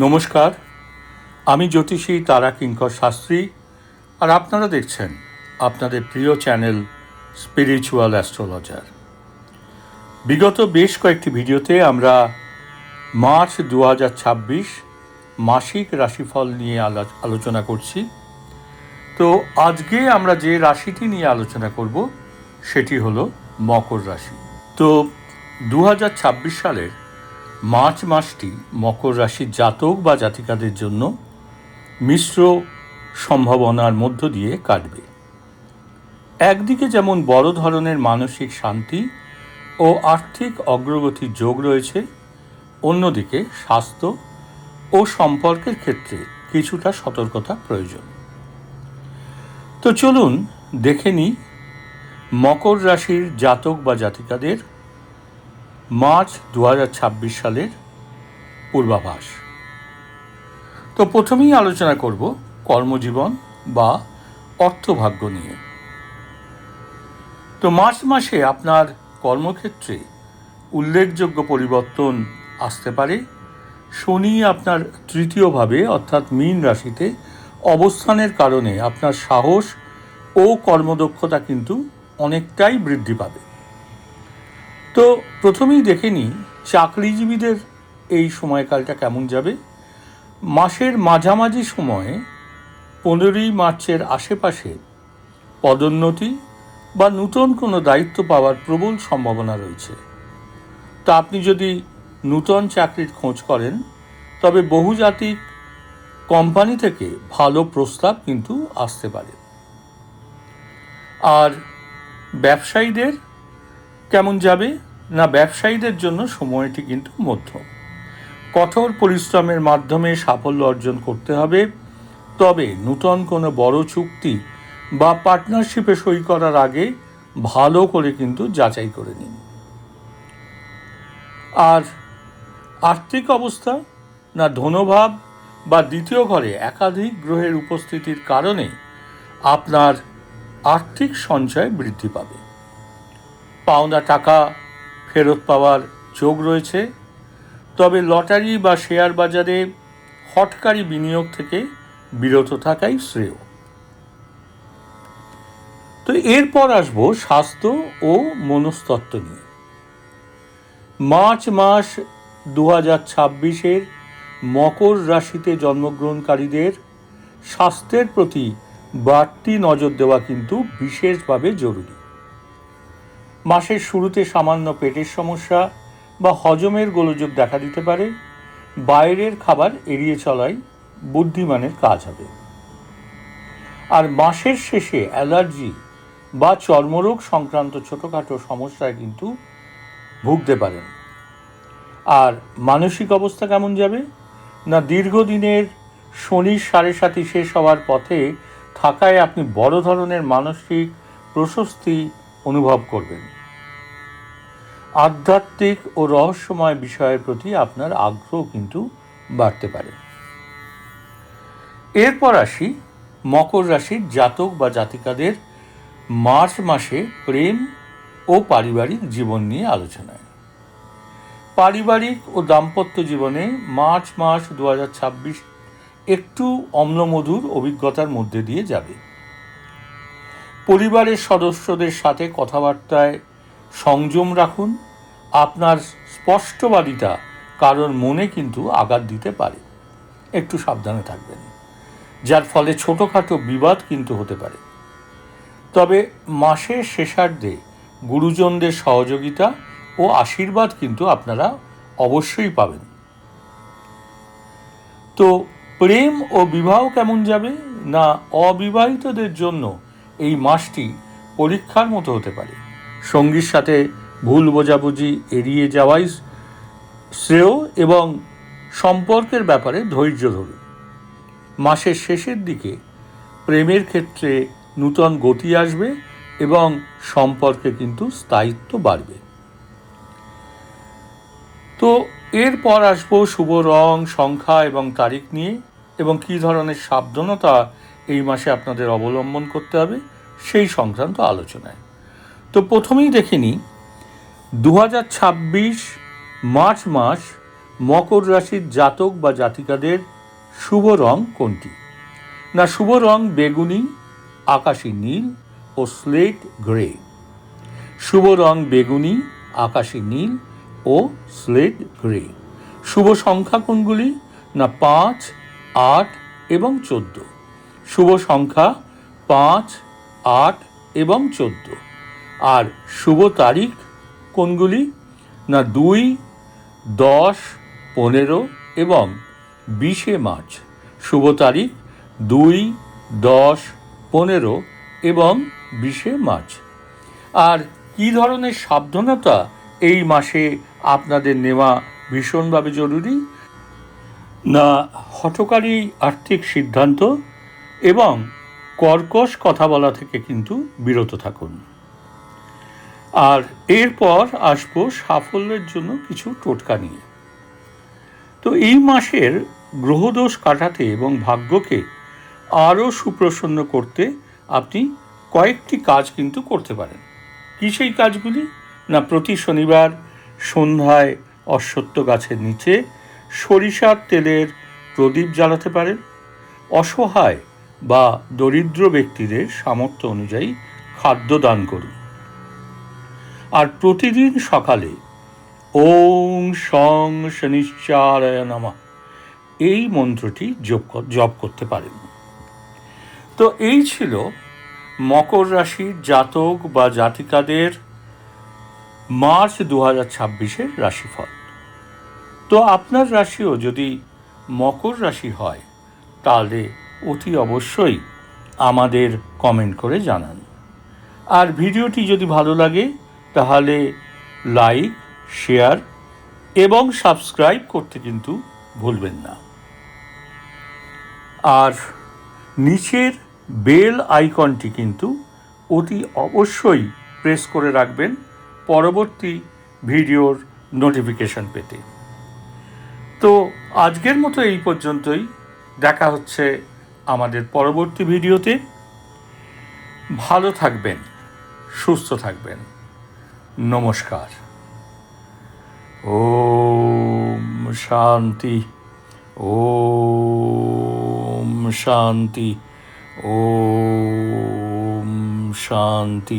নমস্কার, আমি জ্যোতিষী তারা কিঙ্কর শাস্ত্রী, আর আপনারা দেখছেন আপনাদের প্রিয় চ্যানেল স্পিরিচুয়াল অ্যাস্ট্রোলজার। বিগত বেশ কয়েকটি ভিডিওতে আমরা মার্চ 2026 মাসিক রাশিফল নিয়ে আলোচনা করছি। তো আজকে আমরা যে রাশিটি নিয়ে আলোচনা করব সেটি হলো মকর রাশি। তো 2026 সালের মার্চ মাসটি মকর রাশির জাতক বা জাতিকাদের জন্য মিশ্র সম্ভাবনার মধ্য দিয়ে কাটবে। একদিকে যেমন বড় ধরনের মানসিক শান্তি ও আর্থিক অগ্রগতির যোগ রয়েছে, অন্যদিকে স্বাস্থ্য ও সম্পর্কের ক্ষেত্রে কিছুটা সতর্কতা প্রয়োজন। তো চলুন দেখে নিই মকর রাশির জাতক বা জাতিকাদের মার্চ 2026 সালের পূর্বাভাস। তো প্রথমেই আলোচনা করব কর্মজীবন বা অর্থভাগ্য নিয়ে। তো মার্চ মাসে আপনার কর্মক্ষেত্রে উল্লেখযোগ্য পরিবর্তন আসতে পারে। শনি আপনার তৃতীয়ভাবে অর্থাৎ মীন রাশিতে অবস্থানের কারণে আপনার সাহস ও কর্মদক্ষতা কিন্তু অনেকটাই বৃদ্ধি পাবে। তো প্রথমেই দেখে নিই চাকরিজীবীদের এই সময়কালটা কেমন যাবে। মাসের মাঝামাঝি সময়ে 15ই মার্চের আশেপাশে পদোন্নতি বা নূতন কোনো দায়িত্ব পাওয়ার প্রবল সম্ভাবনা রয়েছে। তা আপনি যদি নূতন চাকরির খোঁজ করেন তবে বহুজাতিক কোম্পানি থেকে ভালো প্রস্তাব কিন্তু আসতে পারে। আর ব্যবসায়ীদের কেমন যাবে না, ব্যবসায়ীদের জন্য সময়টি কিন্তু মধ্যম। কঠোর পরিশ্রমের মাধ্যমে সাফল্য অর্জন করতে হবে, তবে নূতন কোনো বড় চুক্তি বা পার্টনারশিপে সই করার আগে ভালো করে কিন্তু যাচাই করে নিন। আর আর্থিক অবস্থা না, ধনভাব বা দ্বিতীয় ঘরে একাধিক গ্রহের উপস্থিতির কারণে আপনার আর্থিক সঞ্চয় বৃদ্ধি পাবে। পাওনা টাকা ফেরত পাওয়ার যোগ রয়েছে, তবে লটারি বা শেয়ার বাজারে হঠকারী বিনিয়োগ থেকে বিরত থাকাই শ্রেয়। তো এরপর আসবো স্বাস্থ্য ও মনস্তত্ত্ব নিয়ে। মার্চ মাস 2026 মকর রাশিতে জন্মগ্রহণকারীদের স্বাস্থ্যের প্রতি বাড়তি নজর দেওয়া কিন্তু বিশেষভাবে জরুরি। মাসের শুরুতে সামান্য পেটের সমস্যা বা হজমের গোলযোগ দেখা দিতে পারে। বাইরের খাবার এড়িয়ে চলাই বুদ্ধিমানের কাজ হবে। আর মাসের শেষে অ্যালার্জি বা চর্মরোগ সংক্রান্ত ছোটোখাটো সমস্যায় কিন্তু ভুগতে পারেন। আর মানসিক অবস্থা কেমন যাবে না, দীর্ঘদিনের শনির 7.5 শেষ হওয়ার পথে থাকায় আপনি বড় ধরনের মানসিক প্রশস্তি অনুভব করবেন। আধ্যাত্মিক ও রহস্যময় বিষয়ের প্রতি আপনার আগ্রহ কিন্তু বাড়তে পারে। এরপর আসি মকর রাশির জাতক বা জাতিকাদের মার্চ মাসে প্রেম ও পারিবারিক জীবন নিয়ে আলোচনায়। পারিবারিক ও দাম্পত্য জীবনে মার্চ মাস 2026 একটু অম্লমধুর অভিজ্ঞতার মধ্যে দিয়ে যাবে। পরিবারের সদস্যদের সাথে কথাবার্তায় সংযম রাখুন। আপনার স্পষ্টবাদিতা কারোর মনে কিন্তু আঘাত দিতে পারে, একটু সাবধানে থাকবেন, যার ফলে ছোটোখাটো বিবাদ কিন্তু হতে পারে। তবে মাসের শেষার্ধে গুরুজনদের সহযোগিতা ও আশীর্বাদ কিন্তু আপনারা অবশ্যই পাবেন। তো প্রেম ও বিবাহ কেমন যাবে না, অবিবাহিতদের জন্য এই মাসটি পরীক্ষার মতো হতে পারে। সঙ্গীর সাথে ভুল বোঝাবুঝি এড়িয়ে যাওয়াই শ্রেয় এবং সম্পর্কের ব্যাপারে ধৈর্য ধরুন। মাসের শেষের দিকে প্রেমের ক্ষেত্রে নূতন গতি আসবে এবং সম্পর্কে কিন্তু স্থায়িত্ব বাড়বে। তো এরপর আসবো শুভ রং, সংখ্যা এবং তারিখ নিয়ে, এবং কী ধরনের সাবধানতা এই মাসে আপনাদের অবলম্বন করতে হবে সেই সংক্রান্ত আলোচনায়। তো প্রথমেই দেখে নিই 2026 মার্চ মাস মকর রাশির জাতক বা জাতিকাদের শুভ রং কোনটি? না, শুভ রং বেগুনি, আকাশী নীল ও স্লেট গ্রে। শুভ রং বেগুনি, আকাশী নীল ও স্লেট গ্রে। শুভ সংখ্যা কোনগুলি? না, 5, 8 এবং 14। শুভ সংখ্যা 5, 8 এবং 14। আর শুভ তারিখ কোনগুলি? না, 2, 10, 15 এবং 20 মার্চ। শুভ তারিখ 2, 10, 15 এবং 20 মার্চ। আর কী ধরনের সাবধানতা এই মাসে আপনাদের নেওয়া ভীষণভাবে জরুরি? না, হঠকারী আর্থিক সিদ্ধান্ত এবং কর্কশ কথা বলা থেকে কিন্তু বিরত থাকুন। আর এরপর আসবো সাফল্যের জন্য কিছু টোটকা নিয়ে। তো এই মাসের গ্রহদোষ কাটাতে এবং ভাগ্যকে আরও সুপ্রসন্ন করতে আপনি কয়েকটি কাজ কিন্তু করতে পারেন। কী সেই কাজগুলি? না, প্রতি শনিবার সন্ধ্যায় অশ্বত্থ গাছের নিচে সরিষার তেলের প্রদীপ জ্বালাতে পারেন। অসহায় বা দরিদ্র ব্যক্তিদের সামর্থ্য অনুযায়ী খাদ্য দান করুন। আর প্রতিদিন সকালে ওং শং শনিশ্চারায় নমঃ এই মন্ত্রটি জপ করতে পারেন। তো এই ছিল মকর রাশির জাতক বা জাতিকাদের মার্চ 2026-এর রাশিফল। তো আপনার রাশিও যদি মকর রাশি হয় তাহলে অতি অবশ্যই আমাদের কমেন্ট করে জানান। আর ভিডিওটি যদি ভালো লাগে তাহলে লাইক, শেয়ার এবং সাবস্ক্রাইব করতে কিন্তু ভুলবেন না। আর নিচের বেল আইকনটি কিন্তু অতি অবশ্যই প্রেস করে রাখবেন পরবর্তী ভিডিওর নোটিফিকেশন পেতে। তো আজকের মতো এই পর্যন্তই। দেখা হচ্ছে আমাদের পরবর্তী ভিডিওতে। ভালো থাকবেন, সুস্থ থাকবেন। নমস্কার। ওম শান্তি, ওম শান্তি, ওম শান্তি।